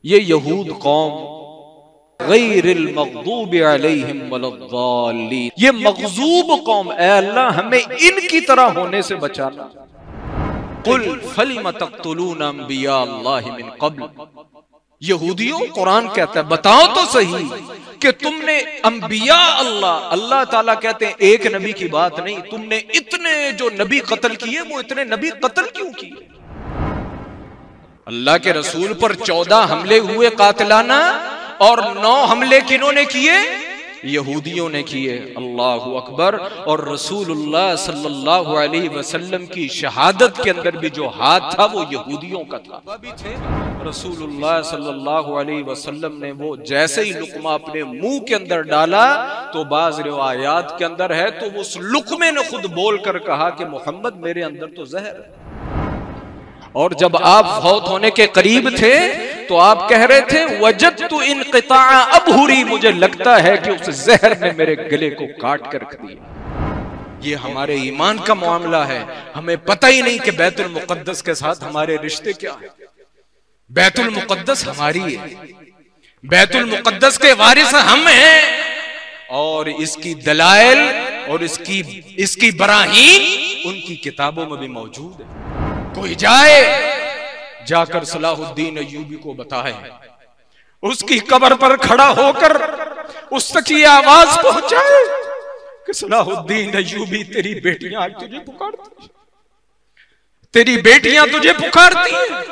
ये यहूद कौम गैरिल मग़दूबि अलैहिम वलद्दाल्लीन, ये मग़ज़ूब कौम, ऐ अल्लाह हमें इनकी तरह होने से बचाना। कुल फलिम तक़्तुलून अंबिया अल्लाहि मिन क़ब्ल, यहूदियों कुरान कहता है बताओ तो सही कि तुमने अंबिया अल्लाह ताला कहते हैं एक नबी की बात नहीं, तुमने इतने जो नबी कत्ल किए वो इतने नबी कत्ल क्यों किए? अल्लाह के रसूल पर 14 हमले हुए कातिलाना, और 9 हमले किन्होंने किए? यहूदियों ने किए। अल्लाहु अकबर। और रसूलुल्लाह सल्लल्लाहु अलैहि वसल्लम की शहादत के अंदर भी जो हाथ था वो यहूदियों का था। रसूलुल्लाह सल्लल्लाहु अलैहि वसल्लम ने वो जैसे ही लुकमा अपने मुंह के अंदर डाला तो बाज रिवायात के अंदर है तो उस लुकमे ने खुद बोलकर कहा कि मोहम्मद मेरे अंदर तो जहर है। और जब आप फौत होने के करीब थे तो आप कह रहे थे वजदतु इनक़िता अबहुरी, मुझे लगता है कि उस जहर ने मेरे गले को काट कर रख दिया। ये हमारे ईमान का मामला है। हमें पता ही नहीं कि बैतुल मुक़द्दस के साथ हमारे रिश्ते क्या है। बैतुल मुक़द्दस हमारी है, बैतुल मुक़द्दस के वारिस हम हैं, और इसकी दलाइल और इसकी बराहीन उनकी किताबों में भी मौजूद है। कोई जाए जाकर सलाहुद्दीन अय्यूबी को बताए, उसकी कब्र पर खड़ा होकर उस तक ये आवाज पहुंचाए कि सलाहुद्दीन अय्यूबी तेरी बेटियां तुझे पुकारती, तेरी बेटियां तुझे पुकारती हैं।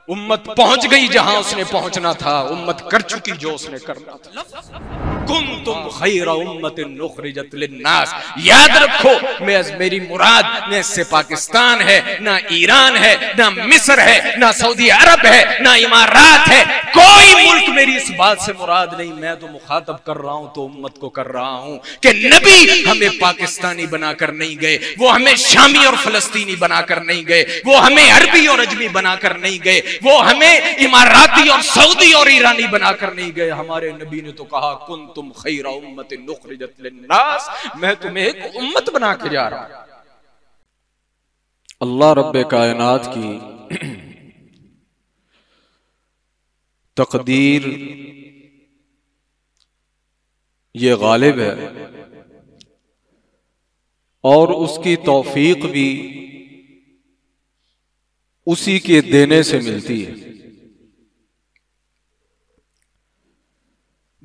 उम्मत पहुंच गई जहां उसने पहुंचना था, उम्मत कर चुकी जो उसने करना था। कुंतुम खैरा उम्मतिन उखरिजत लिन्नास, याद रखो मेरी मुराद न इससे पाकिस्तान है, ना ईरान है, ना मिस्र है, ना सऊदी अरब है, ना इमारात है, कोई मुल्क मेरी इस बात से मुराद नहीं। मैं तो मुखातब कर रहा हूं तो उम्मत को कर रहा हूं कि नबी हमें पाकिस्तानी बनाकर नहीं गए, वो हमें शामी और फलस्तीनी बनाकर नहीं गए, वो हमें अरबी और अजमी बनाकर नहीं गए, वो हमें इमाराती और सऊदी और ईरानी बनाकर नहीं गए। हमारे नबी ने तो कहा कुंतुम खैरा उम्मतिन उखरिजत लिन्नास, मैं तुम्हें एक उम्मत बना के जा रहा हूं। अल्लाह रब्बे कायनात की तकदीर ये गालिब है और उसकी तौफीक भी उसी के देने से मिलती है।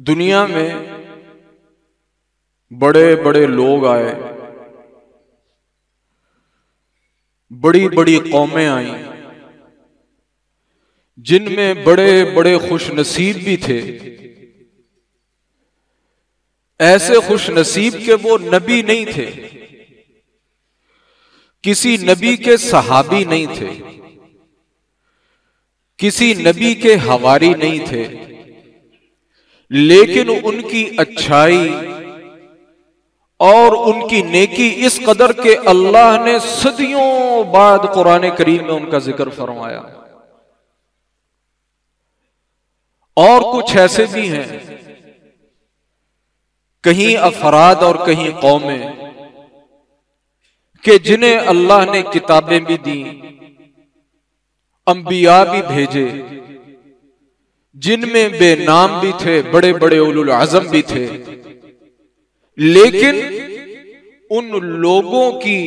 दुनिया में बड़े बड़े लोग आए, बड़ी बड़ी कौमें आई, जिनमें बड़े बड़े खुश नसीब भी थे। ऐसे खुश नसीब के वो नबी नहीं थे, किसी नबी के सहाबी नहीं थे, किसी नबी के हवारी नहीं थे, लेकिन उनकी अच्छाई और उनकी नेकी इस कदर के अल्लाह ने सदियों बाद कुरान करीम में उनका जिक्र फरमाया। और कुछ ऐसे भी हैं, कहीं अफराद और कहीं कौमें, कि जिन्हें अल्लाह ने किताबें भी दी, अंबिया भी भेजे, जिनमें बेनाम भी थे, बड़े बड़े उलुल आज़म भी थे, लेकिन उन लोगों के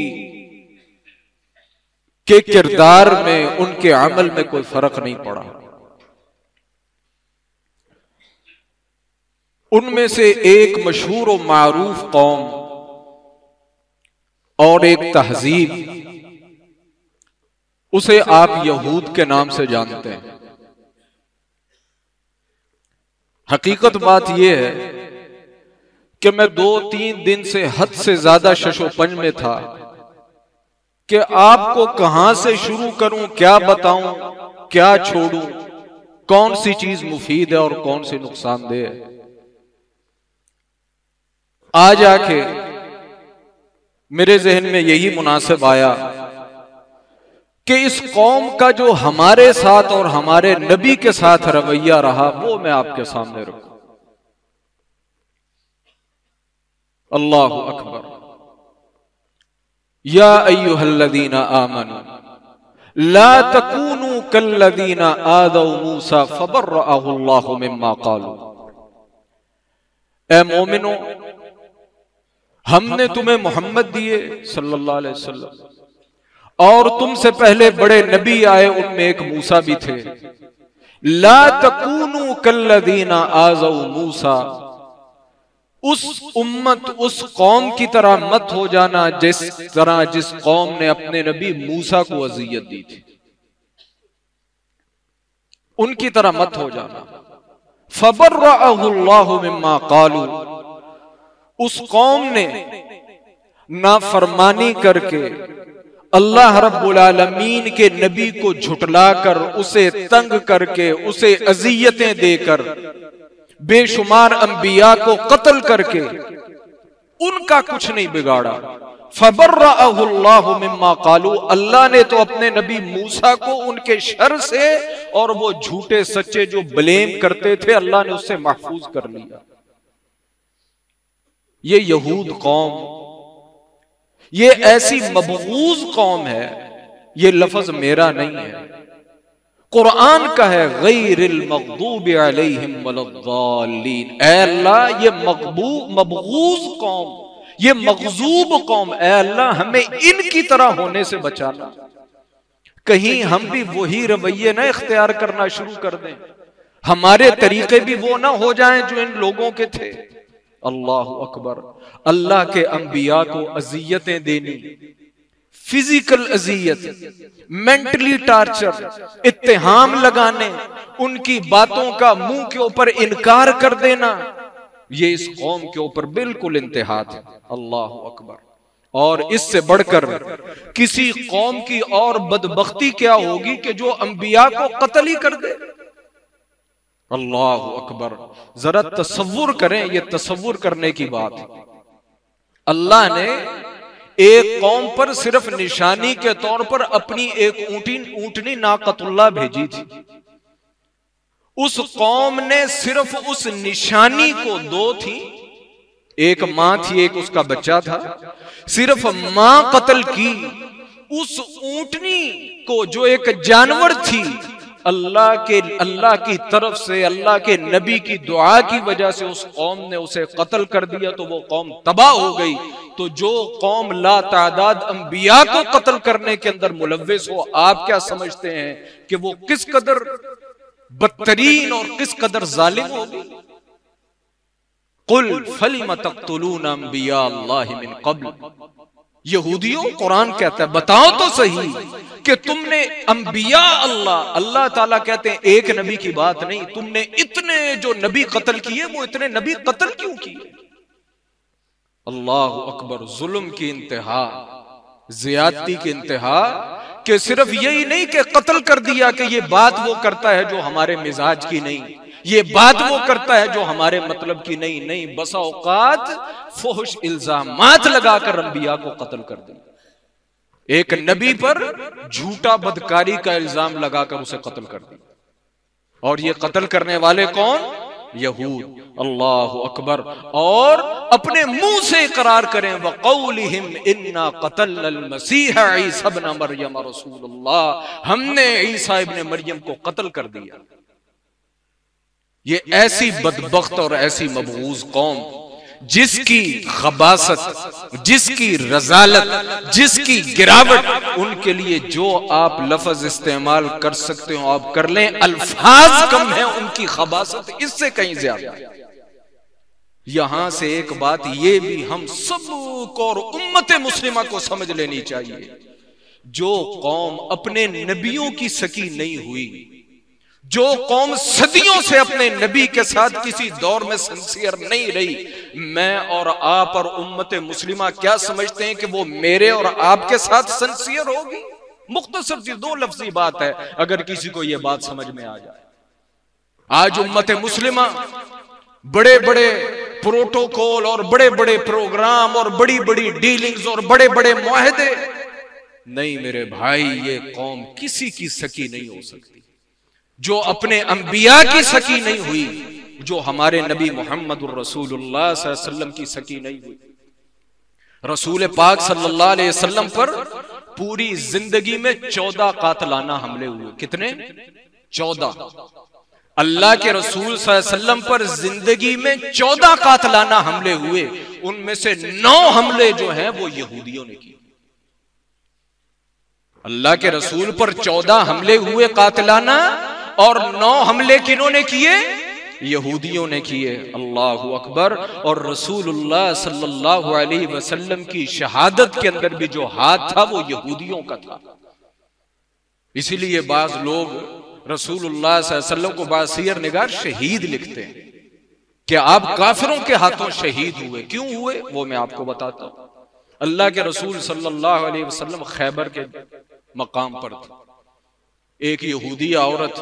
किरदार में, उनके अमल में कोई फर्क नहीं पड़ा। उनमें से एक मशहूर और मारूफ कौम और एक तहजीब, उसे आप यहूद के नाम से जानते हैं। हकीकत बात यह है कि मैं 2-3 दिन से हद से ज्यादा शशोपंज में था कि आपको कहां से शुरू करूं, क्या बताऊं, क्या छोड़ूं, कौन सी चीज मुफीद है और कौन सी नुकसानदेह है। आ जाके मेरे जहन में यही मुनासिब आया कि इस कौम का जो हमारे साथ और हमारे नबी के साथ रवैया रहा वो मैं आपके सामने रखूं। अल्लाहु अकबर। या अय्युहल्लज़ीना आमनू ला तकूनु कल्लदीना आदौ मूसा फबर्रअहु अल्लाहु मिम्मा क़ालू। ए मोमिनो, हमने तुम्हें मोहम्मद दिए सल्लल्लाहु अलैहि वसल्लम और तुमसे पहले बड़े नबी आए, उनमें एक मूसा भी थे। ला तकूनु कल्लदीना आज़ौ मूसा, उस उम्मत उस कौम की तरह मत हो जाना जिस कौम ने अपने नबी मूसा को अजियत दी थी, उनकी तरह मत हो जाना। फबर्रअहु अल्लाहु मिम्मा क़ालू, उस कौम ने नाफरमानी करके अल्लाह रब्बुल आलमीन के नबी को झुटलाकर, उसे तंग करके, उसे अजियतें देकर, बेशुमार अंबिया को कत्ल करके उनका कुछ नहीं बिगाड़ा। फबर्रअहु अल्लाहु मिम्मा क़ालू, अल्लाह ने तो अपने नबी मूसा को उनके शर से और वो झूठे सच्चे जो ब्लेम करते थे, अल्लाह ने उससे महफूज कर लिया। ये यहूद कौम, ये ऐसी मबगूज कौम है, ये लफ्ज मेरा नहीं है, कुरान का है, गैरिल मग़दूबि अलैहिम वलद्दालीन। ऐ अल्लाह, ये मबगूज कौम, ये मग़ज़ूब कौम, ऐ अल्लाह हमें इनकी तरह होने से बचाना। कहीं हम भी वही रवैये ना इख्तियार करना शुरू कर दें, हमारे तरीके भी वो ना हो जाएं जो इन लोगों के थे। अल्लाह अकबर। अल्लाह के अंबिया को अजियतें देनी, फिजिकल अजियत, मेंटली टार्चर, इत्तेहाम लगाने, उनकी बातों का मुंह के ऊपर इनकार कर देना, ये इस कौम के ऊपर बिल्कुल इंतहा है। अल्लाह अकबर। और इससे बढ़कर किसी कौम की और बदबख्ती क्या होगी कि जो अंबिया को कत्ल ही कर दे। अल्लाह अकबर। जरा तसव्वुर करें, ये तसव्वुर करने की बात है। अल्लाह ने एक कौम पर सिर्फ निशानी के तौर पर अपनी एक ऊंटनी नाकतुल्लाह भेजी थी। उस कौम ने सिर्फ उस निशानी को, दो थी, एक मां थी, एक उसका बच्चा था, सिर्फ मां कत्ल की। उस ऊंटनी को जो एक जानवर थी, अल्लाह की तरफ से, अल्लाह के नबी की दुआ की वजह से उस कौम ने उसे कत्ल कर दिया, तो वो कौम तबाह हो गई। तो जो कौम ला तादाद अंबिया को कत्ल करने के अंदर मुलव्विस हो, आप क्या समझते हैं कि वो किस कदर बदतरीन और किस कदर जालिम होगी। कुल फलिम तक़्तुलून अंबिया अल्लाह मिन क़ब्ल। यहूदियों, कुरान कहता है बताओ तो सही कि तुमने अंबिया अल्लाह ताला कहते हैं एक नबी की बात नहीं, तुमने इतने जो नबी कत्ल किए, वो इतने नबी कत्ल क्यों किए। अल्लाह अकबर। जुल्म की इंतहा, ज्यादती की इंतहा, कि सिर्फ यही नहीं कि कत्ल कर दिया कि ये बात वो करता है जो हमारे मिजाज की नहीं, ये बात वो करता है जो हमारे मतलब की नहीं, बसा औकात फुहश इल्जामात लगाकर अंबिया को कत्ल कर दिया। एक नबी पर झूठा बदकारी का इल्जाम लगाकर उसे कत्ल कर दिया। और ये कत्ल करने वाले कौन? यहूद। अल्लाह अकबर। और अपने मुंह से इकरार करें, वक़ौलिहिम इन्ना क़तलनल मसीह ईसा इब्न मरियम रसूलुल्लाह, हमने ईसा इब्न मरियम को कत्ल कर दिया। ये ऐसी बदबख्त और ऐसी मबगूज कौम जिसकी खबासत, जिसकी रजालत, जिसकी गिरावट, उनके लिए जो आप लफ्ज इस्तेमाल कर सकते हो आप कर लें, अल्फाज कम है, उनकी खबासत इससे कहीं ज्यादा। यहां से एक बात ये भी हम सबको और उम्मत मुस्लिमा को समझ लेनी चाहिए, जो कौम अपने नबियों की सकी नहीं हुई, जो कौम सदियों से अपने नबी के साथ किसी दौर में सिंसियर नहीं रही, मैं और आप और उम्मत मुस्लिमा क्या समझते हैं कि वो मेरे और आपके साथ सिंसियर होगी? मुख्तसर सी दो लफ्जी बात है, अगर किसी को यह बात समझ में आ जाए। आज उम्मत मुस्लिमा बड़े बड़े प्रोटोकॉल और बड़े बड़े प्रोग्राम और बड़ी बड़ी डीलिंग्स और बड़े बड़े मुआहदे, नहीं मेरे भाई, ये कौम किसी की सकी नहीं हो सकती, जो अपने अंबिया की सकी नहीं हुई, जो हमारे नबी मोहम्मदुर रसूलुल्लाह सल्लल्लाहु अलैहि वसल्लम की सकी नहीं हुई। रसूल पाक सल्लल्लाहु अलैहि वसल्लम पर पूरी जिंदगी में 14 कातलाना हमले हुए। कितने? 14। अल्लाह के रसूल सल्लल्लाहु अलैहि वसल्लम पर जिंदगी में 14 कातलाना हमले हुए। उनमें से 9 हमले जो हैं वो यहूदियों ने किए। अल्लाह के रसूल पर 14 हमले हुए कातलाना, और 9 हमले किन्होंने किए? यहूदियों ने किए। अल्लाहु अकबर। और रसूलुल्लाह सल्लल्लाहु अलैहि वसल्लम की शहादत के अंदर भी जो हाथ था वो यहूदियों का था। इसीलिए बाज लोग रसूलुल्लाह सल्लल्लाहु अलैहि वसल्लम को बासियर निगार शहीद लिखते हैं कि आप काफिरों के हाथों शहीद हुए। क्यों हुए वो मैं आपको बताता हूं। अल्लाह के रसूल सल्लल्लाहु अलैहि वसल्लम खैबर के मकाम पर थे। एक यहूदी औरत,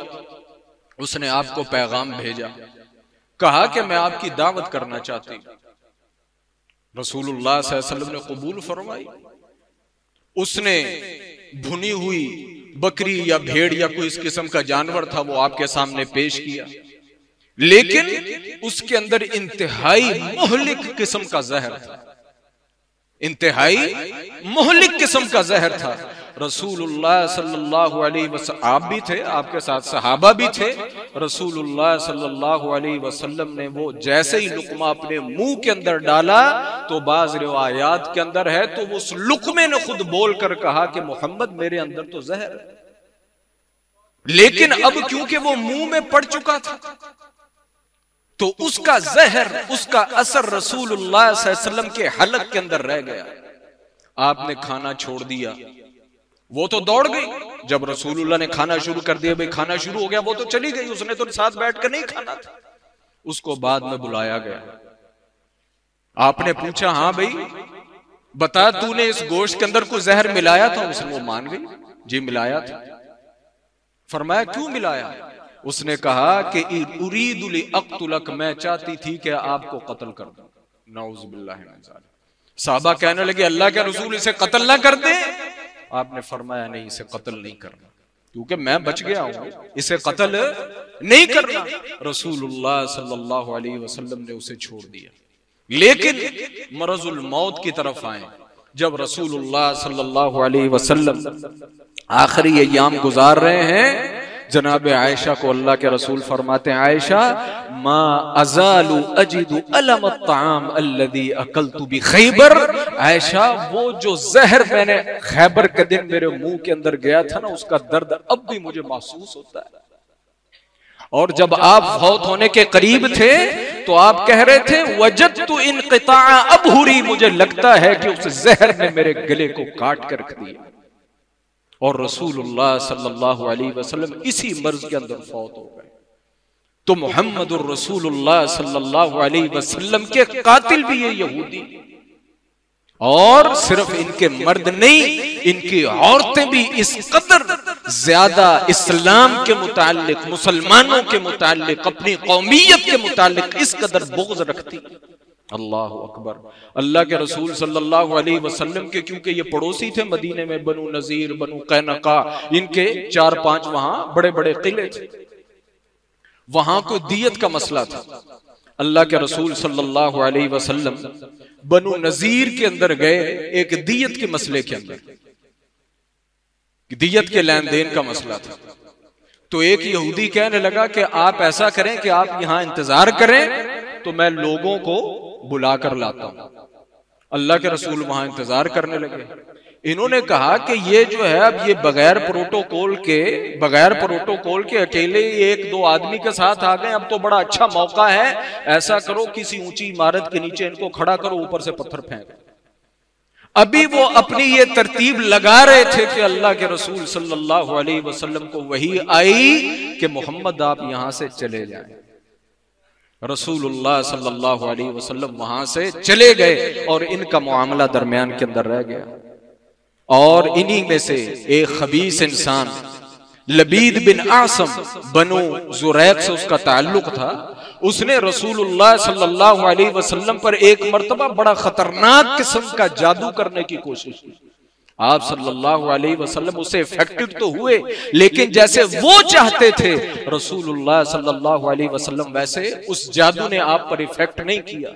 उसने आपको पैगाम भेजा, कहा कि मैं आपकी दावत करना चाहती हूं। रसूलुल्लाह सल्लल्लाहु अलैहि वसल्लम ने कबूल फरमाई। उसने भुनी हुई बकरी या भेड़ या कोई इस किस्म का जानवर था वो आपके सामने पेश किया, लेकिन उसके अंदर इंतहाई मुहलिक किस्म का जहर था। इंतहाई मुहलिक किस्म का जहर था। रसूलुल्लाह सल्लल्लाहु अलैहि वसल्लम, आप भी थे, आपके साथ सहाबा भी थे। रसूलुल्लाह सल्लल्लाहु अलैहि वसल्लम ने वो जैसे ही लुकमा अपने मुंह के अंदर डाला तो बाज रिवायात के अंदर है तो उस लुकमे ने खुद बोलकर कहा कि मोहम्मद मेरे अंदर तो जहर है, लेकिन अब क्योंकि वो मुंह में पड़ चुका था तो उसका जहर, उसका असर रसूलुल्लाह सल्लल्लाहु अलैहि वसल्लम के हलक के अंदर रह गया। आपने खाना छोड़ दिया, वो तो दौड़ गई। जब रसूलुल्लाह ने खाना शुरू कर दिया, भाई खाना शुरू हो गया, वो तो चली गई, उसने तो साथ बैठकर नहीं खाना था। उसको बाद में बुलाया गया। आपने पूछा, हाँ भाई बता, तूने इस गोश्त के अंदर कोई जहर मिलाया था? उसने वो मान गई, जी मिलाया था। फरमाया क्यों मिलाया? उसने कहा कि उरीदुल अक़्तुलक, मैं चाहती थी कि आपको कत्ल कर दूं। नऊज़ बिल्लाहि मिन ज़ालिक। साहबा कहने लगे, अल्लाह के रसूल इसे कत्ल ना कर दे। आपने फरमाया नहीं, इसे कत्ल नहीं करना, क्योंकि मैं बच गया हूं, इसे कत्ल नहीं करना। रसूलुल्लाह सल्लल्लाहु अलैहि वसल्लम ने उसे छोड़ दिया। लेकिन मरजुल मौत की तरफ आए, जब रसूलुल्लाह सल्लल्लाहु अलैहि वसल्लम आखिरी अय्याम गुजार रहे हैं, जनाब आयशा को अल्लाह के रसूल फरमाते हैं, आयशा मा अज़ालु अजिदु अलम अत्ताम अल्लज़ी अकलतु बि खैबर। आयशा, वो जो जहर मैंने खैबर के दिन मेरे मुंह के अंदर गया था ना, उसका दर्द अब भी मुझे महसूस होता है। और जब आप फौत होने के करीब थे तो आप कह रहे थे, वजदतु इनक़िता अबहुरी, मुझे लगता है कि उस जहर ने मेरे गले को काट कर रख दिया। और रसूलुल्लाह सल्लल्लाहु अलैहि वसल्लम इसी मर्ज के अंदर फौत हो गए। तो मुहम्मदुर रसूलुल्लाह सल्लल्लाहु अलैहि वसल्लम के कातिल भी ये यहूदी, और सिर्फ इनके मर्द नहीं, इनकी औरतें भी इस कदर ज्यादा इस्लाम के मुताल्लिक, मुसलमानों के मुताल्लिक, अपनी कौमियत के मुताल्लिक इस कदर बुग़्ज़ रखती। अल्लाह अकबर। अल्लाह के रसूल सल्लल्लाहु अलैहि वसल्लम के, क्योंकि ये पड़ोसी थे मदीने में, बनु नजीर, बनु कैनका, इनके 4-5 वहां बड़े बड़े किले थे। वहां कोई दियत का मसला था। अल्लाह के रसूल सल्लल्लाहु अलैहि वसल्लम बनु नजीर के अंदर गए, एक दियत के मसले के अंदर, दियत के लेन देन का मसला था। तो एक यहूदी कहने लगा कि आप ऐसा करें कि आप यहां इंतजार करें तो मैं लोगों को बुला कर लाता हूं। अल्लाह के रसूल वहां इंतजार करने लगे। इन्होंने कहा कि ये जो है, अब ये बगैर प्रोटोकॉल के अकेले 1-2 आदमी के साथ आ गए, अब तो बड़ा अच्छा मौका है, ऐसा करो किसी ऊंची इमारत के नीचे इनको खड़ा करो, ऊपर से पत्थर फेंक। अभी वो अपनी ये तरतीब लगा रहे थे कि अल्लाह के रसूल सल्लल्लाहु अलैहि वसल्लम को वही आई कि मोहम्मद आप यहां से चले जाएं। रसूलुल्लाह सल्लल्लाहु अलैहि वसल्लम वहां से चले गए और इनका मामला दरमियान के अंदर रह गया। और इन्हीं में से एक खबीस इंसान, लबीद बिन आसम, बनु जुरैक से उसका ताल्लुक था, उसने रसूलुल्लाह सल्लल्लाहु अलैहि वसल्लम पर एक मर्तबा बड़ा खतरनाक किस्म का जादू करने की कोशिश की। आप सल्लल्लाहु अलैहि वसल्लम उसे इफेक्टेड तो हुए, लेकिन जैसे वो चाहते थे रसूलुल्लाह सल्लल्लाहु अलैहि वसल्लम वैसे उस जादू ने आप पर इफेक्ट नहीं किया।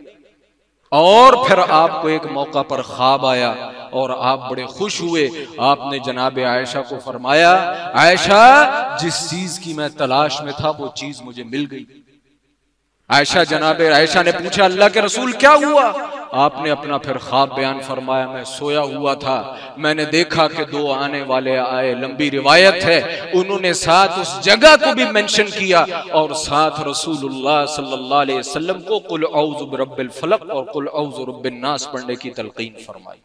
और फिर आपको एक मौका पर ख्वाब आया और आप बड़े खुश हुए। आपने जनाब आयशा को फरमाया, आयशा जिस चीज की मैं तलाश में था वो चीज मुझे मिल गई। जनाब आयशा ने पूछा, अल्लाह के रसूल क्या हुआ? आपने अपना फिर ख्वाब बयान फरमाया, मैं सोया हुआ था, मैंने देखा कि दो आने वाले आए, लंबी रिवायत है, उन्होंने साथ उस जगह को भी मेंशन किया और साथ रसूलुल्लाह सल्लल्लाहु अलैहि वसल्लम को कुल औज़ु बिरब्बिल फलक और कुल औज़ु बिरब्बिन नास पढ़ने की तलकीन फरमाई।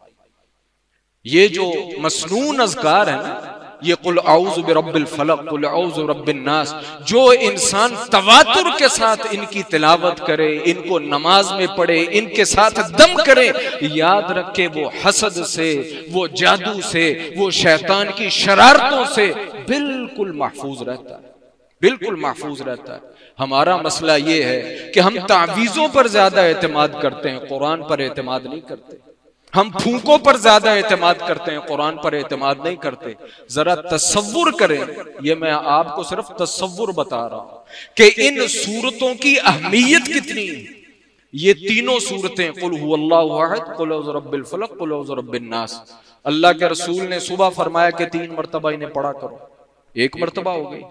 ये जो मसनून अज़कार है ना, ये कुल औज़ु बिरब्बिल फलक कुल औज़ु बिरब्बिन नास, जो इंसान तवातुर के साथ इनकी तिलावत करे, इनको नमाज में पढ़े, इनके साथ दम करे, याद रखे वो हसद से, वो जादू से, वो शैतान की शरारतों से बिल्कुल महफूज रहता है, बिल्कुल महफूज रहता है। हमारा मसला ये है कि हम तावीज़ों पर ज्यादा एतमाद करते हैं, कुरान पर एतमाद नहीं करते। हम फूकों पर ज्यादा एतमाद करते हैं, कुरान पर एतमाद नहीं करते। जरा तसव्वुर करें, ये मैं आपको सिर्फ तसव्वुर बता रहा हूं कि इन सूरतों की अहमियत कितनी है। ये तीनों सूरतें कुल हुवल्लाहु अहद, कुल औज़ु बिरब्बिल फलक, कुल औज़ु बिरब्बिन नास, अल्लाह के रसूल ने सुबह फरमाया कि 3 मरतबा इन्हें पढ़ा करो, 1 मरतबा हो गई।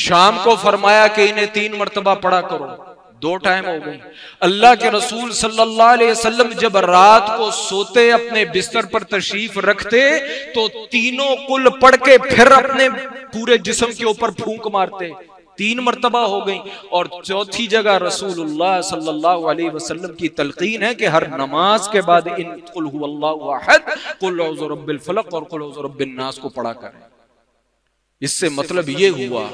शाम को फरमाया कि इन्हें 3 मरतबा पढ़ा करो, 2 टाइम हो गई। अल्लाह के रसूल सल्लल्लाहु अलैहि वसल्लम जब रात को सोते, अपने बिस्तर पर तशरीफ रखते, तो तीनों कुल पढ़ के फिर अपने पूरे जिस्म के ऊपर फूंक मारते, 3 मरतबा हो गई। और चौथी जगह रसूलुल्लाह सल्लल्लाहु अलैहि वसल्लम की तलकीन है कि हर नमाज के बाद इन कुल हुवल्लाहु अहद, कुल औज़ु बिरब्बिल फलक और कुल औज़ु बिरब्बिन नास को पढ़ा करें। इससे मतलब ये हुआ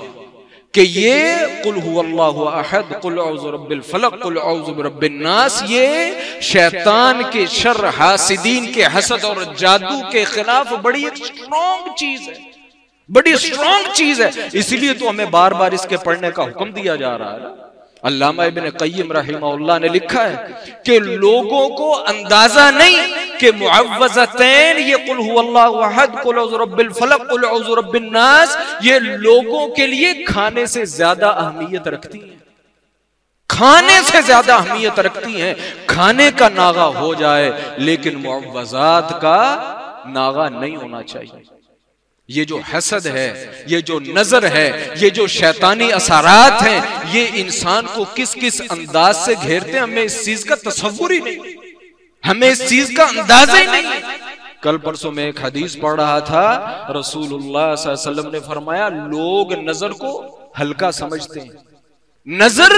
कि ये कुल हुवल्लाहु अहद, कुल औज़ु बिरब्बिल फलक, कुल औज़ु बिरब्बिन नास, ये शैतान के शर, हासिदीन के हसद और जादू के खिलाफ बड़ी एक स्ट्रॉन्ग चीज है, बड़ी स्ट्रॉन्ग चीज है। इसलिए तो हमें बार बार इसके पढ़ने का हुक्म दिया जा रहा है। अल्लामा इब्न क़य्यिम रहमहुल्लाह ने लिखा है कि लोगों को अंदाजा नहीं कि मुअव्वज़तैन, ये कुल हुवल्लाहु अहद, कुल औज़ु बिरब्बिल फलक, कुल औज़ु बिरब्बिन नास, ये लोगों के लिए खाने से ज्यादा अहमियत रखती हैं, खाने से ज्यादा अहमियत रखती हैं। खाने का नागा हो जाए लेकिन मुअव्वज़ात का नागा नहीं होना चाहिए। ये जो हसद है, ये जो नजर है, ये जो शैतानी असरात हैं, ये इंसान को किस किस अंदाज से घेरते हैं, हमें इस चीज का तसव्वुर ही नहीं, हमें इस चीज का अंदाजा ही नहीं। कल परसों में एक हदीस पढ़ रहा था, रसूलुल्लाह सल्लल्लाहु अलैहि वसल्लम ने फरमाया, लोग नजर को हल्का समझते हैं, नजर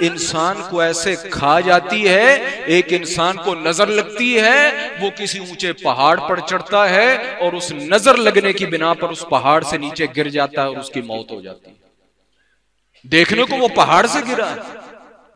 इंसान को ऐसे खा जाती है। एक इंसान को नजर लगती है, वो किसी ऊंचे पहाड़ पर चढ़ता है और उस नजर लगने की बिना पर उस पहाड़ से नीचे गिर जाता है और उसकी मौत हो जाती है। देखने को वो पहाड़ से गिरा है,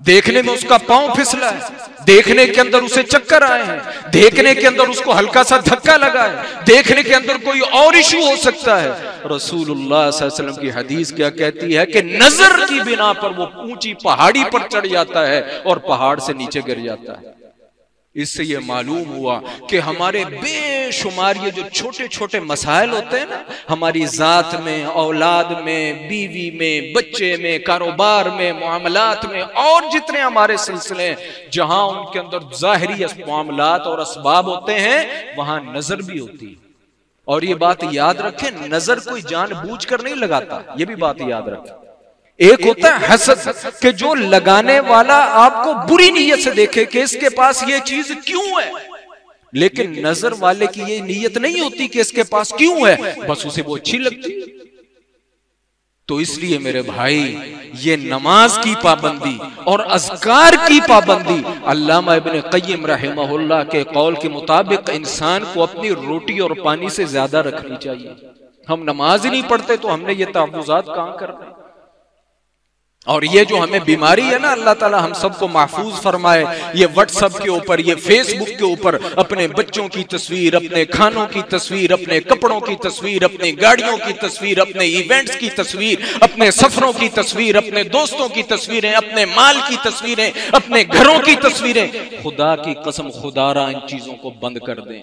देखने में उसका पांव फिसला है, देखने के अंदर उसे चक्कर आए हैं, देखने के अंदर उसको हल्का सा धक्का लगा है, देखने के अंदर कोई और इशू हो सकता है। रसूलुल्लाह सल्लल्लाहु अलैहि वसल्लम की हदीस क्या कहती है कि नजर की बिना पर वो ऊंची पहाड़ी पर चढ़ जाता है और पहाड़ से नीचे गिर जाता है। इससे ये मालूम हुआ कि हमारे बेशुमार ये जो छोटे छोटे मसाइल होते हैं ना, हमारी जात में, औलाद में, बीवी में, बच्चे में, कारोबार में, मामलात में, और जितने हमारे सिलसिले हैं जहां उनके अंदर जाहिरी मामलात और असबाब होते हैं, वहां नजर भी होती है। और ये बात याद रखें, नजर कोई जानबूझ कर नहीं लगाता, ये भी बात याद रखें। एक होता है हसद कि जो लगाने वाला आपको बुरी नीयत से देखे कि इसके पास ये चीज क्यों है, लेकिन नजर वाले की ये नीयत नहीं होती कि इसके पास क्यों है, बस उसे वो अच्छी लगती है। तो इसलिए मेरे भाई, ये नमाज की पाबंदी और अज़कार की पाबंदी, अल्लामा इब्न क़य्यिम रहमहुल्लाह के कौल के मुताबिक इंसान को अपनी रोटी और पानी से ज्यादा रखनी चाहिए। हम नमाज ही नहीं पढ़ते तो हमने ये तहफ़्फ़ुज़ात कहां करने। और ये जो हमें बीमारी है ना, अल्लाह ताला हम सबको महफूज फरमाए, ये व्हाट्सएप के ऊपर, ये फेसबुक के ऊपर अपने बच्चों की तस्वीर, अपने खानों की तस्वीर, अपने कपड़ों की तस्वीर, अपनी गाड़ियों की तस्वीर, अपने इवेंट्स की तस्वीर, अपने सफरों की तस्वीर, अपने दोस्तों की तस्वीरें, अपने माल की तस्वीरें, अपने घरों की तस्वीरें। खुदा की कसम, खुदारा इन चीजों को बंद कर दें,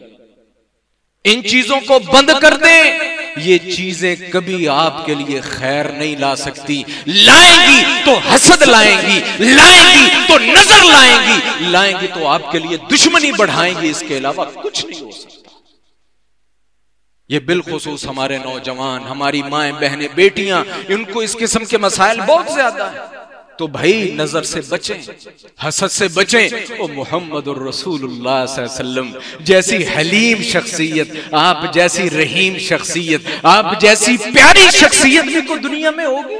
इन चीजों को बंद कर दें। ये चीजें कभी आपके लिए खैर नहीं ला सकती। लाएंगी तो हसद लाएंगी, लाएंगी तो नजर लाएंगी, लाएंगी तो आपके लिए दुश्मनी बढ़ाएंगी, इसके अलावा कुछ नहीं हो सकता। ये बिलखुसूस हमारे नौजवान, हमारी माएं, बहनें, बेटियां, इनको इस किस्म के मसाइल बहुत ज्यादा है। तो भाई नजर से बचें, हसद से बचें। ओ मुहम्मदुर रसूलुल्लाह सल्लल्लाहु अलैहि वसल्लम जैसी हलीम शख्सियत, आप जैसी रहीम शख्सियत, आप जैसी प्यारी शख्सियत भी को दुनिया में होगी,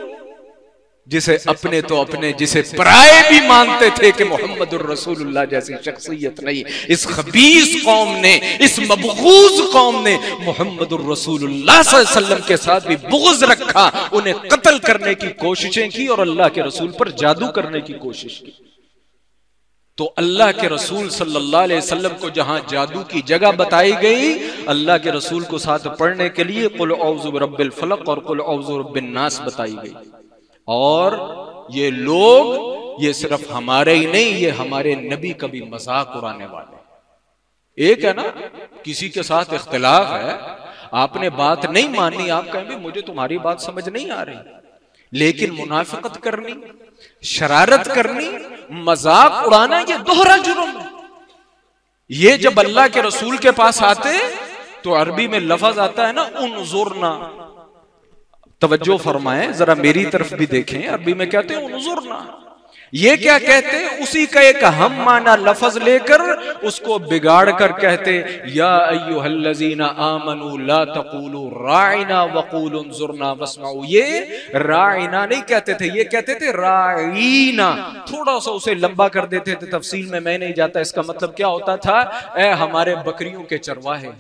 जिसे अपने तो अपने, जिसे पराए भी मानते थे कि मुहम्मदुर रसूलुल्लाह जैसी शख्सियत नहीं। इस खबीस कौम ने, इस मबगूज कौम ने मुहम्मदुर रसूलुल्लाह सल्लल्लाहु अलैहि वसल्लम के साथ भी बुग़्ज़ रखा, उन्हें कत्ल करने की कोशिशें की और अल्लाह के रसूल पर जादू करने की कोशिश की। तो अल्लाह के रसूल सल्लल्लाहु अलैहि वसल्लम को जहां जादू की जगह बताई गई, अल्लाह के रसूल को साथ पढ़ने के लिए कुल औज़ु बिरब्बिल फलक और कुल औज़ु बिरब्बिन नास बताई गई। और ये लोग, ये सिर्फ हमारे ही नहीं, ये हमारे नबी का भी मजाक उड़ाने वाले। एक है ना, किसी के साथ इख्तिलाफ है, आपने बात नहीं मानी, आप कहेंगे मुझे तुम्हारी बात समझ नहीं आ रही, लेकिन मुनाफिकत करनी, शरारत करनी, मजाक उड़ाना, ये दोहरा जुर्म है। ये जब अल्लाह के रसूल के पास आते तो अरबी में लफ्ज आता है ना, उनजुरना। तवज्जो फरमाएं, जरा मेरी तरफ भी देखें, अरबी में कहते हैं उनजुरना। ये क्या कहते हैं, उसी का एक हम माना लफ्ज लेकर उसको बिगाड़ कर कहते, या अय्युहल्लज़ीना आमनू ला तक़ूलू राइना वक़ूलू उनजुरना वस्मऊ। ये राइना नहीं कहते थे, ये कहते थे राइना। थोड़ा सा उसे लंबा कर देते थे, तफसील में मैं नहीं जाता। इसका मतलब क्या होता था, ए हमारे बकरियों के चरवाहे।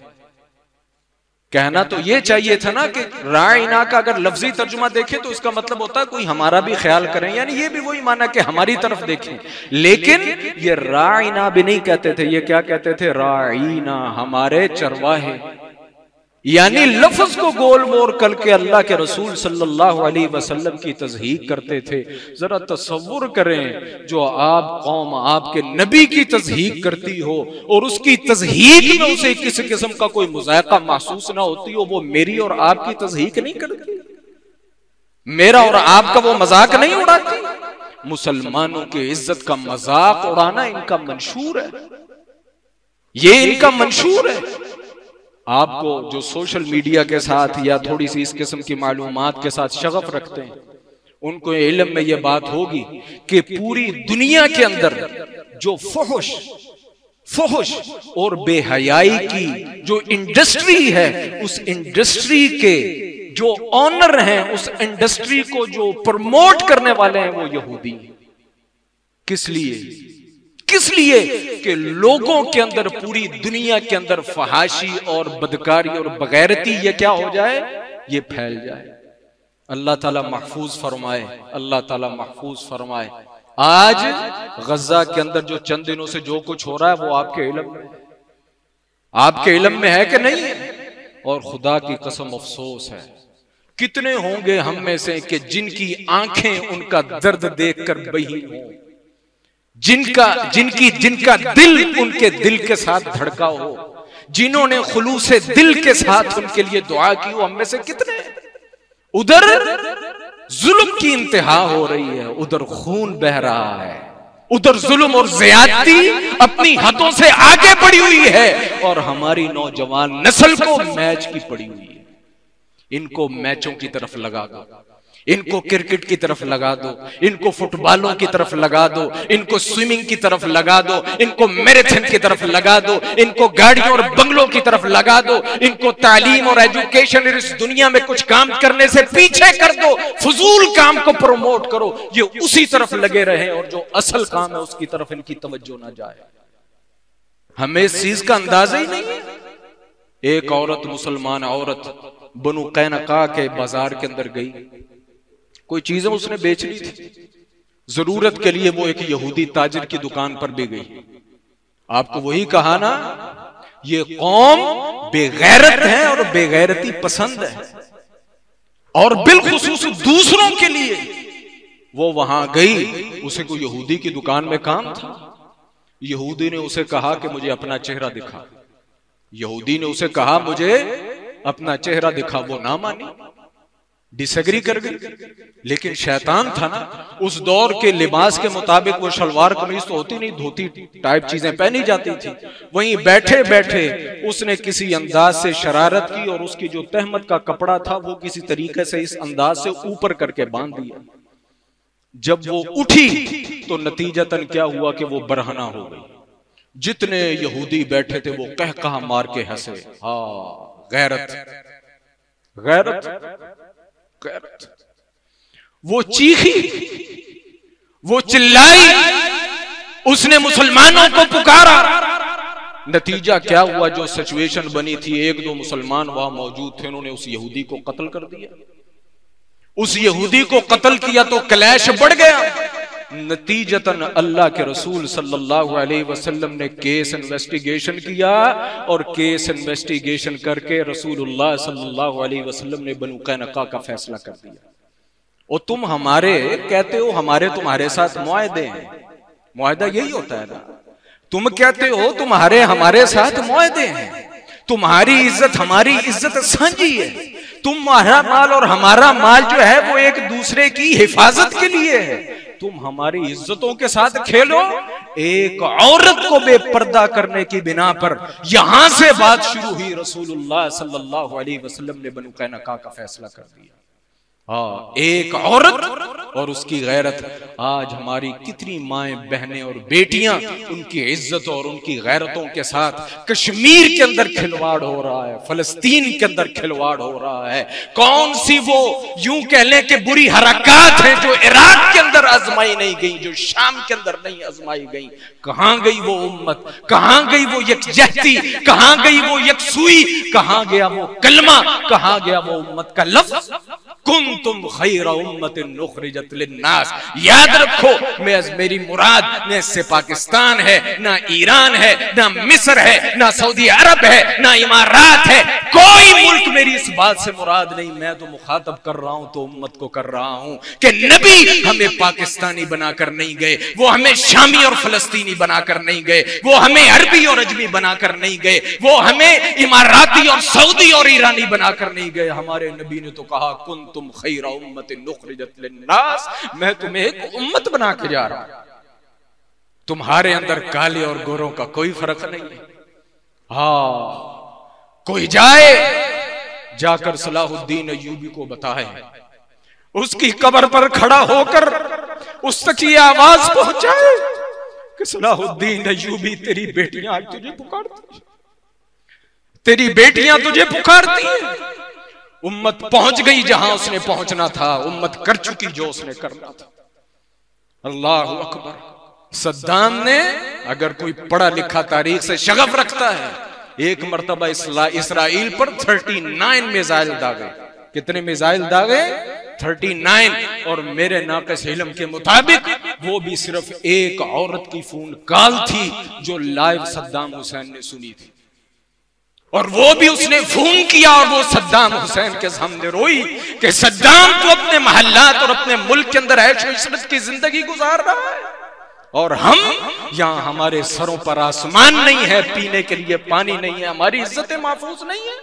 कहना तो ये चाहिए था ना कि राइना का अगर लफ्जी तर्जुमा देखें तो इसका मतलब होता है कोई हमारा भी ख्याल करें, यानी ये भी वही माना कि हमारी तरफ देखें। लेकिन ये राइना भी नहीं कहते थे, ये क्या कहते थे, राइना, हमारे चरवाहे। यानी लफ्ज को गोल मोड़ करके अल्लाह के रसूल सल्लल्लाहु अलैहि वसल्लम की तज़हीक करते थे। जरा तसव्वुर करें, जो आप कौम आपके नबी की तज़हीक करती हो और उसकी तज़हीक में उसे किसी किस्म का कोई मुज़ायका महसूस ना होती हो, वो मेरी और आपकी तज़हीक नहीं करती, मेरा और आपका वो मजाक नहीं उड़ाती। मुसलमानों की इज्जत का मजाक उड़ाना इनका मंशूर है, ये इनका मंशूर है। आपको जो सोशल मीडिया के साथ या थोड़ी सी इस किस्म की मालूमात के साथ शगफ रखते हैं, उनको इल्म में यह बात होगी कि पूरी दुनिया के अंदर जो फुहुश और बेहयाई की जो इंडस्ट्री है, उस इंडस्ट्री के जो ऑनर हैं, उस इंडस्ट्री को जो प्रमोट करने वाले हैं, वो यहूदी। किस लिए कि लोगों के अंदर, पूरी दुनिया के अंदर फहाशी और बदकारी और बगैरती ये क्या हो जाए, ये फैल जाए। अल्लाह ताला महफूज फरमाए, अल्लाह ताला महफूज फरमाए। आज गजा के अंदर जो चंद दिनों से जो कुछ हो रहा है वो आपके इल्म में, आपके इल्म में है कि नहीं है? और खुदा की कसम अफसोस है, कितने होंगे हम में से कि जिनकी आंखें उनका दर्द देखकर बही हो, जिनका दिल उनके दिल के साथ धड़का हो, जिन्होंने खुलूसे दिल के साथ उनके लिए दुआ की हो। हम में से कितने, उधर जुल्म की इंतहा हो रही है, उधर खून बह रहा है, उधर जुल्म और ज्यादती अपनी हदों से आगे बढ़ी हुई है, और हमारी नौजवान नस्ल को मैच की पड़ी हुई है। इनको मैचों की तरफ लगा दो, इनको क्रिकेट की तरफ लगा दो, इनको फुटबॉलों की तरफ लगा दो, इनको स्विमिंग की तरफ लगा दो, इनको मैराथन की तरफ लगा दो, इनको गाड़ियों और बंगलों की तरफ लगा दो, इनको तालीम और एजुकेशन और इस दुनिया में कुछ काम करने से पीछे कर दो, फजूल काम को प्रमोट करो, ये उसी तरफ लगे रहे और जो असल काम है उसकी तरफ इनकी तवज्जो ना जाए। हमें इस चीज का अंदाजा ही नहीं है। एक औरत, मुसलमान औरत, बनु कैनका के बाजार के अंदर गई, कोई चीजें उसने बेचनी थी, जरूरत के लिए वो एक यहूदी ताजिर की दुकान पर भी गई। आपको वही कहा ना, ये कौम बेगैरत है और बेगैरती पसंद है, और बिलखुसूस दूसरों के लिए वो वहां गई। उसे कोई यहूदी की दुकान में काम था, यहूदी ने उसे कहा कि मुझे अपना चेहरा दिखा। यहूदी ने उसे कहा मुझे अपना चेहरा दिखा, वो ना मानी। डिसएग्री कर गई, लेकिन शैतान था ना, उस दौर के लिबास के मुताबिक वो शलवार कमीज तो होती नहीं, धोती टाइप चीजें पहनी जाती थी। वहीं बैठे बैठे उसने किसी अंदाज से शरारत की और उसकी जो तहमत का कपड़ा था वो किसी तरीके से इस अंदाज से ऊपर करके बांध दिया। जब वो उठी तो नतीजतन क्या हुआ कि वो बरहना हो गई। जितने यहूदी बैठे थे वो कह कहा मार के हंसे। हाँ, गैरत गैरत गैरत। वो चीखी, वो चिल्लाई, उसने मुसलमानों को पुकारा। नतीजा क्या हुआ, जो सिचुएशन बनी थी, एक दो मुसलमान वहां मौजूद थे, उन्होंने उस यहूदी को कत्ल कर दिया। उस यहूदी को कत्ल किया तो क्लैश बढ़ गया। नतीजतन अल्लाह के रसूल सल्लल्लाहु अलैहि वसल्लम ने केस इन्वेस्टिगेशन किया और केस इन्वेस्टिगेशन करके रसूलुल्लाह सल्लल्लाहु अलैहि वसल्लम ने बनु कैनुका का फैसला कर दिया। और तुम हमारे कहते हो हमारे तुम्हारे साथ मुआहदे हैं, मुआहदा यही होता है ना। तुम कहते हो तुम्हारे हमारे साथ मुआहदे हैं, तुम्हारी इज्जत हमारी इज्जत साझी है, तुम्हारा माल और हमारा माल जो है वो एक दूसरे की हिफाजत के लिए है। तुम हमारी इज्जतों के साथ खेलो। एक औरत को बेपर्दा करने की बिना पर यहां से बात शुरू हुई। रसूलुल्लाह सल्लल्लाहु अलैहि वसल्लम ने बनु कैनुका का फैसला कर दिया। हाँ, एक औरत और उसकी गैरत। आज हमारी कितनी माएं बहनें और बेटियां उनकी इज्जत और उनकी गैरतों के साथ कश्मीर के अंदर खिलवाड़ हो रहा है, फलस्तीन के अंदर खिलवाड़ हो रहा है। कौन सी वो यूं कह लें कि बुरी हरकत है जो इराक के अंदर आजमाई नहीं गई, जो शाम के अंदर नहीं आजमाई गई। कहां गई वो उम्मत, कहां गई वो यकजहती, कहां गई वो यकसुई, कहां गया वो कलमा, कहां गया वो उम्मत का लफ्ज, कुंतुम खैरा उम्मतिन उखरिजत लिन्नास। याद रखो, मेरी मुराद न से पाकिस्तान है, ना ईरान है, ना मिस्र है, ना सऊदी अरब है, ना इमारात है। कोई मुल्क मेरी इस बात से मुराद नहीं। मैं तो मुखातब कर रहा हूं तो उम्मत को कर रहा हूं कि नबी हमें पाकिस्तानी बनाकर नहीं गए, वो हमें शामी और फलस्तीनी बनाकर नहीं गए, वो हमें अरबी और अजमी बनाकर नहीं गए, वो हमें इमाराती और सऊदी और ईरानी बनाकर नहीं गए। हमारे नबी ने तो कहा कुंतुम खैरा उम्मतिन उखरिजत लिन्नास, मैं तुम्हें एक उम्मत बना के जा रहा हूं। तुम्हारे अंदर काले और गोरों का कोई फर्क नहीं है। हाँ, कोई जाए जाकर सलाहुद्दीन अय्यूबी को बताए, उसकी कब्र पर खड़ा होकर उस तक ये आवाज पहुंचाए कि सलाहुद्दीन अय्यूबी तेरी बेटियां तुझे पुकारती, तेरी बेटियां तुझे पुकारती हैं। उम्मत पहुंच गई जहां उसने पहुंचना था, उम्मत कर चुकी जो उसने करना था। अल्लाह अकबर। सद्दाम ने, अगर कोई पढ़ा लिखा तारीख से शगफ रखता है, एक मर्तबा इसराइल पर 39 मिसाइल दागे। कितने मिसाइल दागे? 39। और मेरे नाक़िस इल्म के मुताबिक वो भी सिर्फ एक औरत की फोन कॉल थी जो लाइव सद्दाम हुसैन ने सुनी थी, और वो भी उसने फोन किया और वो सद्दाम हुसैन के सामने रोई कि सद्दाम तो अपने महल्लात और अपने मुल्क के अंदर ऐश और इशरत की जिंदगी गुजार रहा है और हम यहां, हमारे सरों पर आसमान नहीं है, पीने के लिए पानी नहीं है, हमारी इज्जतें महफूज नहीं है।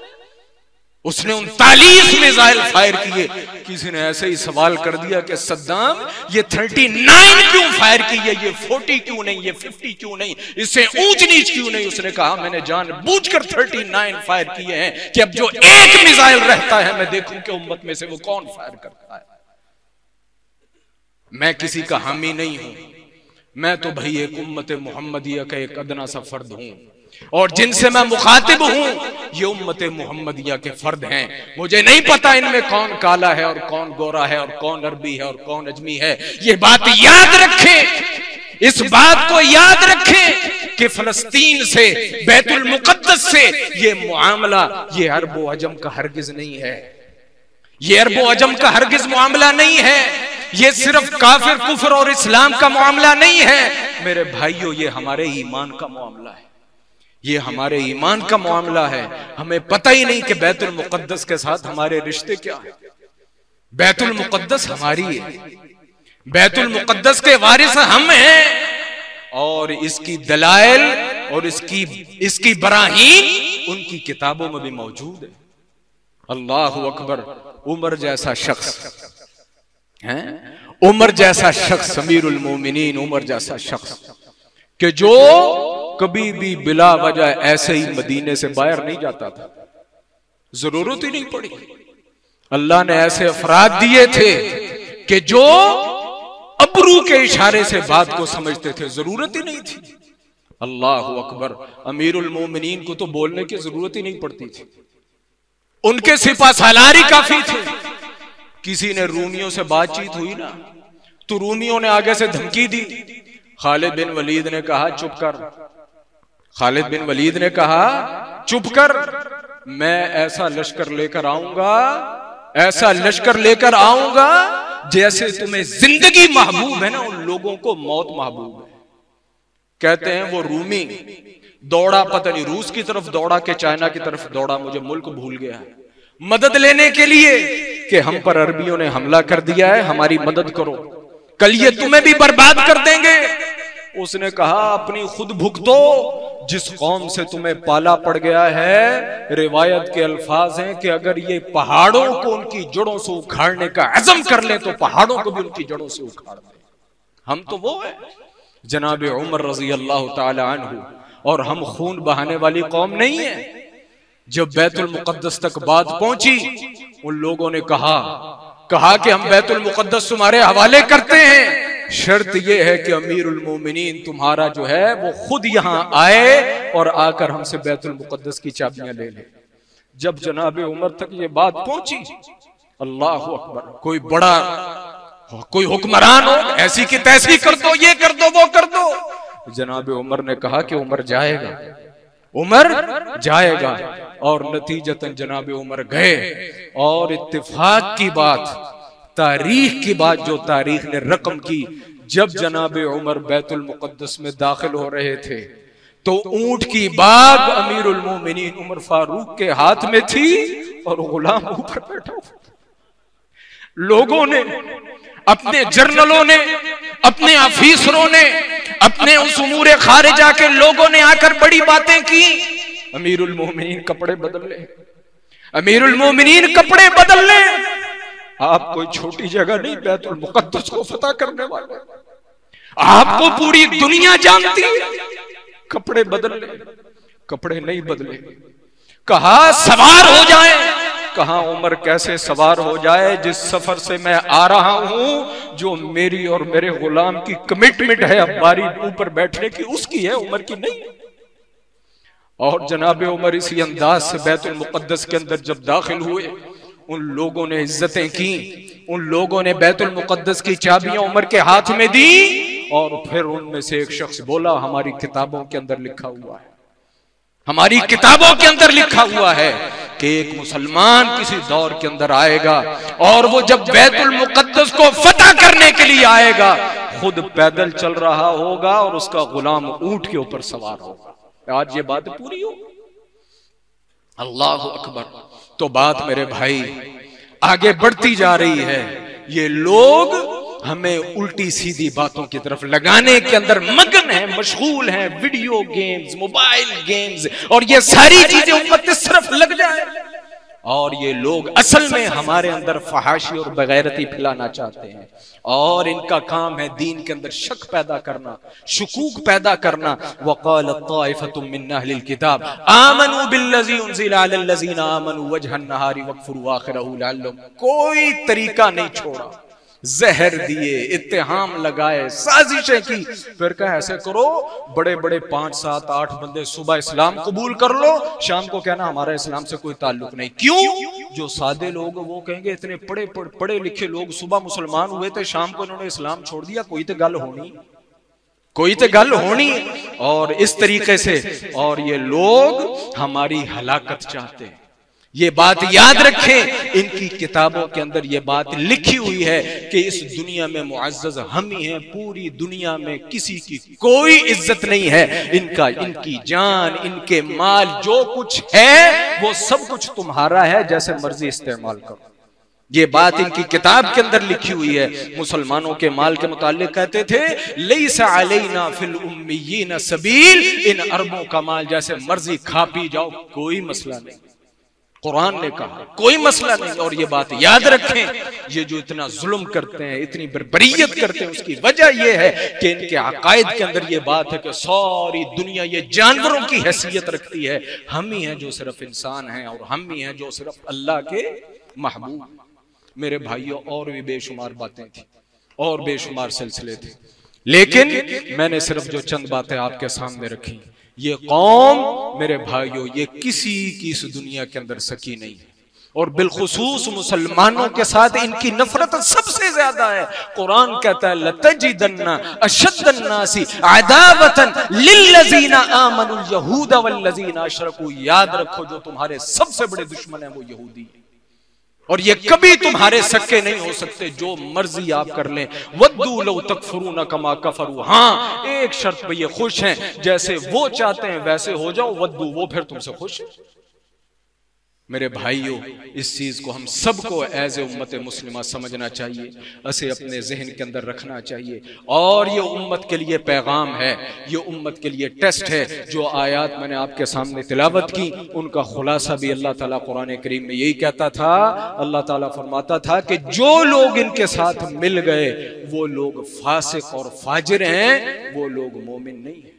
उसने 39 मिसाइल फायर किए। किसी ने ऐसे ही सवाल कर दिया कि सद्दाम ये 39 क्यों फायर किए, ये 40 क्यों नहीं, ये 50 क्यों नहीं, इससे ऊंच नीच क्यों नहीं? उसने कहा मैंने जानबूझकर 39 फायर किए हैं कि अब जो एक मिसाइल रहता है मैं देखूं कि उम्मत में से वो कौन फायर करता है। मैं किसी का हामी नहीं हूं, मैं तो भाई एक उम्मत मुहम्मदिया का एक अदना सा फर्द हूं, और जिनसे मैं मुखातिब हूं ये उम्मत मुहम्मदिया के फर्द हैं। मुझे नहीं पता इनमें कौन काला है और कौन गोरा है और कौन अरबी है और कौन अजमी है। ये बात याद रखें, इस बात को याद रखें कि फलस्तीन से, बैतुल मुकद्दस से ये मुआमला ये अरबो अजम का हरगिज नहीं है, ये अरबो अजम का हरगिज मुआमला नहीं है, ये सिर्फ काफिर कुफर और इस्लाम का मामला नहीं है। मेरे भाइयों, ये हमारे ईमान का मामला है, ये हमारे ईमान का मामला है। हमें पता ही नहीं कि बैतुल मुकद्दस के साथ हमारे रिश्ते क्या है। बैतुल मुकद्दस हमारी है, बैतुल मुकद्दस के वारिस हम हैं, और इसकी दलाइल और इसकी बराहीन उनकी किताबों में भी मौजूद है। अल्लाहु अकबर। उमर जैसा शख्स है, उमर जैसा शख्स, अमीरुल मोमिनीन उमर जैसा शख्स कि जो कभी भी बिला वजह ऐसे ही मदीने से बाहर नहीं जाता था, जरूरत ही नहीं पड़ी। अल्लाह ने ऐसे अफराद दिए थे कि जो अबरू के इशारे से बात को समझते थे, जरूरत ही नहीं थी। अल्लाह अकबर। अमीरुल मोमिनीन को तो बोलने की जरूरत ही नहीं पड़ती थी, उनके सिपा सालार ही काफी थे। किसी ने रूमियों से बातचीत हुई ना, तो रूमियों ने आगे से धमकी दी। खालिद बिन वलीद ने कहा चुप कर, खालिद बिन वलीद ने कहा चुप कर, मैं ऐसा लश्कर लेकर आऊंगा, ऐसा लश्कर लेकर आऊंगा जैसे तुम्हें जिंदगी महबूब है ना, उन लोगों को मौत महबूब है। कहते हैं वो रूमी दौड़ा, पता नहीं रूस की तरफ दौड़ा के चाइना की तरफ दौड़ा, मुझे मुल्क भूल गया, मदद लेने के लिए कि हम पर अरबियों ने हमला कर दिया है, हमारी मदद करो, कल ये तुम्हें भी बर्बाद कर देंगे। उसने कहा अपनी खुद भुगतो, जिस कौम से तुम्हें पाला पड़ गया है, रिवायत के अल्फाज हैं कि अगर ये पहाड़ों को उनकी जड़ों से उखाड़ने का अज़म कर ले तो पहाड़ों को भी उनकी जड़ों से उखाड़ दे। हम तो वो है जनाब उमर रजी अल्लाह ताला अन्हु, और हम खून बहाने वाली कौम नहीं है। जब बैतुल मुक़द्दस तक बात पहुंची, उन लोगों ने कहा कि हम बैतुल मुक़द्दस तुम्हारे हवाले करते हैं, शर्त यह है कि अमीरुल मोमिनीन तुम्हारा जो है वो खुद यहां आए और आकर हमसे बैतुल मुक़द्दस की चाबियां ले ले। जब जनाब उमर तक ये बात पहुंची, अल्लाह अकबर, कोई बड़ा कोई हुक्मरान हो, ऐसी की तैसी कर दो, ये कर दो, वो कर दो। जनाब उमर ने कहा कि उमर जाएगा, उमर जाएगा, और नतीजतन जनाब उमर गए। और इत्तेफाक की बात, तारीख की बात, जो तारीख ने रकम की, जब जनाब उमर बैतुल मुक़द्दस में दाखिल हो रहे थे तो ऊंट की बाग अमीरुल मोमिनीन उमर फारूक के हाथ में थी और गुलाम ऊपर बैठा हुआ। लोगों ने, अपने जर्नलों ने, अपने अफीसरों ने, अपने उस उमूर खारिजा के लोगों ने आकर बड़ी बातें की। अमीरुल मोमिनीन कपड़े बदल ले, अमीरुल मोमिनीन कपड़े बदल ले। आप कोई छोटी जगह नहीं, बैतुल मुक़द्दस को फतह करने वाले, आपको पूरी दुनिया जानती है। कपड़े बदल ले, कपड़े नहीं बदले। कहा सवार हो जाए, कहा उमर कैसे सवार हो जाए, जिस सफर से मैं आ रहा हूं, जो मेरी और मेरे गुलाम की कमिटमेंट है अब बारी ऊपर बैठने की, उसकी है, उमर की नहीं। और जनाब उमर इसी अंदाज से बैतुल मुक़द्दस के अंदर जब दाखिल हुए, उन लोगों ने इज्जतें की, उन लोगों ने बैतुल मुक़द्दस की चाबियां उमर के हाथ में दी। और फिर उनमें से एक शख्स बोला, हमारी किताबों के अंदर लिखा हुआ है, हमारी किताबों के अंदर लिखा हुआ है कि एक मुसलमान किसी दौर के अंदर आएगा और वो जब बैतुल मुक़द्दस को फतह करने के लिए आएगा, खुद पैदल चल रहा होगा और उसका गुलाम ऊंट के ऊपर सवार होगा। आज ये बात पूरी हो, अल्लाह अकबर। तो बात मेरे भाई आगे बढ़ती जा रही है। ये लोग हमें उल्टी सीधी बातों की तरफ लगाने के अंदर मगन है, मशगूल है, वीडियो गेम्स, मोबाइल गेम्स, और ये सारी चीजें उम्मत सिर्फ लग जाए। और ये लोग असल में हमारे अंदर फहाशी और बगैरती फैलाना चाहते हैं, और इनका काम है दीन के अंदर शक पैदा करना, शुकूक पैदा करना। वक़ाल ताइफ़तुम मिन अहलिल किताब आमनू बिल्लज़ी उनज़िला अलल लज़ीना आमनू वजहन नहारी वक़फ़ुरू आखिरहू लअल्लहुम। कोई तरीका नहीं छोड़ा, जहर दिए, इत्तेहाम लगाए, साजिशें की। फिर कहा ऐसे करो, बड़े बड़े 5, 7, 8 बंदे सुबह इस्लाम कबूल कर लो, शाम को कहना हमारा इस्लाम से कोई ताल्लुक नहीं। क्यों? जो सादे लोग वो कहेंगे इतने पढ़े लिखे लोग सुबह मुसलमान हुए थे, शाम को इन्होंने इस्लाम छोड़ दिया, कोई तो गल होनी, कोई तो गल होनी। और इस तरीके से, और ये लोग हमारी हलाकत चाहते हैं। ये बात याद रखें, इनकी किताबों के अंदर ये बात लिखी हुई है कि इस दुनिया में मुअज़्ज़ज़ हम ही हैं, पूरी दुनिया में किसी की कोई इज्जत नहीं है। इनकी जान, इनके माल, जो कुछ है वो सब कुछ तुम्हारा है, जैसे मर्जी इस्तेमाल करो। ये बात इनकी किताब के अंदर लिखी हुई है। मुसलमानों के माल के मुताल्लिक कहते थे, लैसा अलैना फिल उम्मियीन सबील, इन अरबों का माल जैसे मर्जी खा पी जाओ, कोई मसला नहीं। कुरान ने कहा, कोई मसला नहीं। और ये बात याद रखें, ये जो इतना जुल्म करते हैं, इतनी बर्बरियत करते हैं, उसकी वजह ये है कि इनके अकायद के अंदर ये बात है कि सारी दुनिया ये जानवरों की हैसियत रखती है, हम ही हैं जो सिर्फ इंसान हैं और हम ही हैं जो सिर्फ अल्लाह के महबूब। मेरे भाइयों, और भी बेशुमार बातें थी और बेशुमार सिलसिले थे, लेकिन मैंने सिर्फ जो चंद बातें आपके सामने रखी। ये कौम मेरे भाइयों, ये किसी की इस दुनिया के अंदर सकी नहीं, और बिलखुसूस मुसलमानों के साथ इनकी नफरत सबसे ज्यादा है। कुरान कहता है लतजिदन्ना अशद्दन्नासी अदावतन लिल्लज़ीना आमनुल यहूद वल्लज़ीना अशरकू। याद रखो, जो तुम्हारे सबसे बड़े दुश्मन है वो यहूदी है, और ये कभी तुम्हारे सक्के नहीं हो सकते, जो मर्जी आप कर लें। वद्दू लौ तकफुरूना कमा कफरू। हाँ, एक शर्त पे ये खुश हैं, जैसे वो चाहते हैं वैसे हो जाओ। वद्दू, वो फिर तुमसे खुश है। मेरे भाइयों, इस चीज को हम सबको एज ए उम्मत मुस्लिमा समझना चाहिए, इसे अपने जहन के अंदर रखना चाहिए। और ये उम्मत के लिए पैगाम है, ये उम्मत के लिए टेस्ट है। जो आयात मैंने आपके सामने तिलावत की, उनका खुलासा भी अल्लाह ताला कुरान करीम में यही कहता था। अल्लाह ताला फरमाता था कि जो लोग इनके साथ मिल गए वो लोग फासिक और फाजिर हैं, वो लोग मोमिन नहीं है।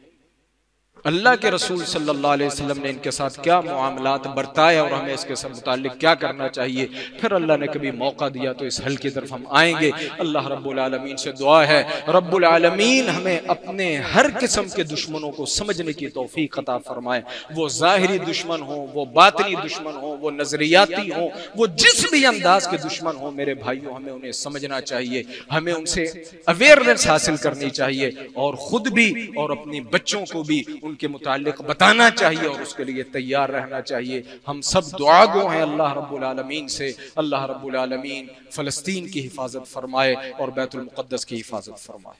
अल्लाह के रसूल सल्लल्लाहु अलैहि वसल्लम ने इनके साथ क्या मुआमलात बरताए और हमें इसके साथ मुताल्लिक क्या करना चाहिए, फिर अल्लाह ने कभी मौका दिया तो इस हल की तरफ हम आएंगे। अल्लाह रब्बुल आलमीन से दुआ है, रब्बुल आलमीन हमें अपने हर किस्म के दुश्मनों को समझने की तौफीक अता फरमाए। वो ज़ाहिरी दुश्मन हो, वो बातिनी दुश्मन हो, वो नजरियाती हो, वो जिस भी अंदाज के दुश्मन हो, मेरे भाइयों हमें उन्हें समझना चाहिए, हमें उनसे अवेयरनेस हासिल करनी चाहिए, और खुद भी और अपने बच्चों को भी उनके मुतालिक बताना चाहिए और उसके लिए तैयार रहना चाहिए। हम सब दुआ गो हैं अल्लाह रब्बुल आलमीन से, अल्लाह रब्बुल आलमीन फ़लस्तीन की हिफाजत फरमाए और बैतुल मुक़द्दस की हिफाजत फरमाए।